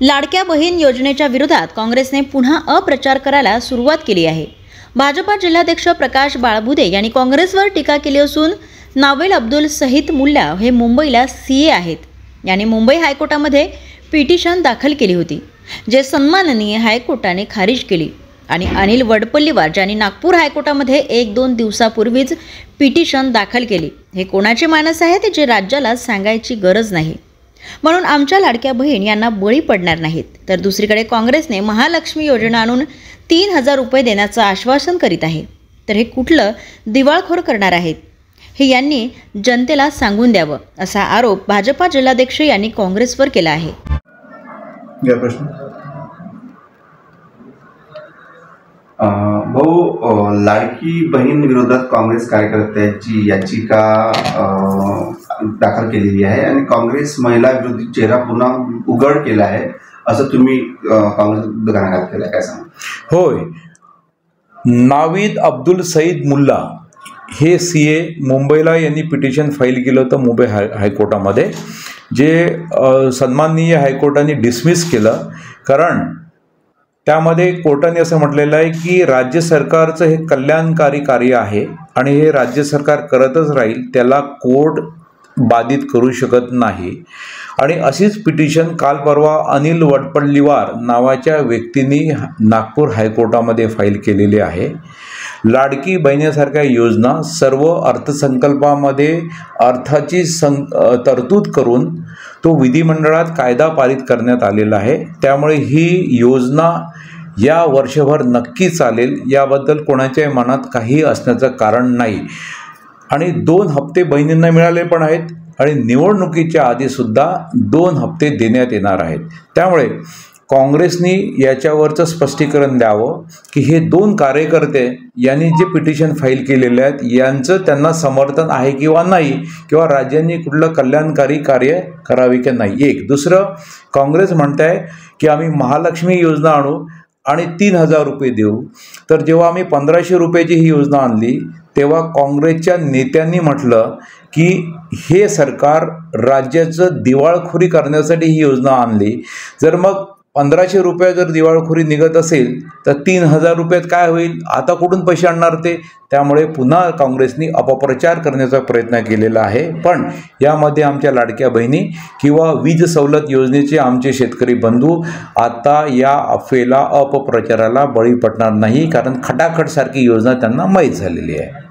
लाडक्या बहीण योजनेच्या विरोधात काँग्रेसने पुन्हा अप्रचार करायला सुरुवात केली आहे। भाजपा जिल्हाध्यक्ष प्रकाश बाळबुदे यांनी काँग्रेसवर टीका केली असून नावेल अब्दुल सईद मुल्ला हे मुंबईला सीए आहेत। यांनी मुंबई हायकोर्टामध्ये पिटिशन दाखल केली होती, जे सन्माननीय हायकोर्टाने खारिज केली। आणि अनिल वडपल्लीवार ज्यांनी नागपूर हायकोर्टामध्ये 1-2 दिवसापूर्वीच पिटिशन दाखल केली। हे कोणाचे मानस आहेत जे राज्याला सांगायची गरज नाही। म्हणून आमच्या लाडक्या बहीण यांना बळी पडणार नाहीत। तर दुसरीकडे काँग्रेसने महालक्ष्मी योजना आणून 3000 रुपये देण्याचं आश्वासन करीत आहे। तर हे कुठलं दिवाळखोर करणार आहेत हे यांनी जनतेला सांगून द्यावं, असा आरोप भाजपा जिल्हाध्यक्ष यांनी काँग्रेसवर केला आहे। भाऊ, लाडकी बहीण विरोधात काँग्रेस कार्यकर्त्यांची याचिका दाखल केलेली आहे आणि काँग्रेस महिला विरोधी चेहरा पुन्हा उघड केला आहे, असं तुम्ही काँग्रेस घटनाघात केला, काय सांगा? होय, नावीद अब्दुल सईद मुल्ला हे सीए मुंबईला यांनी पिटिशन फाईल केलं होतं मुंबई हायकोर्टामध्ये, जे सन्माननीय हायकोर्टाने डिसमिस केलं। कारण त्यामध्ये कोर्टाने असं म्हटलेलं आहे की राज्य सरकारचं हे कल्याणकारी कार्य आहे आणि हे राज्य सरकार करतच राहील, त्याला कोर्ट बाधित करू शकत नाही। आणि अशीच पिटिशन काल परवा अनिल वडपल्लीवार नावाच्या व्यक्तींनी नागपूर हायकोर्टामध्ये फाईल केलेली आहे। लाडकी बहिणीसारख्या योजना सर्व अर्थसंकल्पामध्ये अर्थाची तरतूद करून तो विधिमंडळात कायदा पारित करण्यात आलेला आहे। त्यामुळे ही योजना या वर्षभर नक्की चालेल, याबद्दल कोणाच्याही मनात काही असण्याचं कारण नाही। आणि 2 हप्ते बहिणींना मिळाले पण आहेत आणि निवडणुकीच्या आधीसुद्धा 2 हप्ते देण्यात येणार आहेत। त्यामुळे काँग्रेसने याच्यावरचं स्पष्टीकरण द्यावं की हे 2 कार्यकर्ते यांनी जे पिटिशन फाईल केलेले आहेत यांचं त्यांना समर्थन आहे किंवा नाही, किंवा राज्यांनी कुठलं कल्याणकारी कार्य करावे की नाही। एक दुसरं, काँग्रेस म्हणत आहे की आम्ही महालक्ष्मी योजना आणू आणि 3000 रुपये देऊ। तर जेव्हा आम्ही 1500 रुपयाची ही योजना आणली तेव्हा काँग्रेसच्या नेत्यांनी म्हटलं की हे सरकार राज्याचं दिवाळखोरी करण्यासाठी ही योजना आणली। जर मग 1500 रुपये जर दिवाळखोरी निघत असेल तर 3000 रुपयात काय होईल, आता कुठून पैसे आणणार ते? त्यामुळे पुन्हा काँग्रेसने अपप्रचार करण्याचा प्रयत्न केलेला आहे। पण यामध्ये आमच्या लाडक्या बहिणी किंवा वीज सवलत योजनेचे आमचे शेतकरी बंधू आता या अफवेला अपप्रचाराला बळी पडणार नाही, कारण खटाखट सारखी योजना त्यांना माहीत झालेली आहे।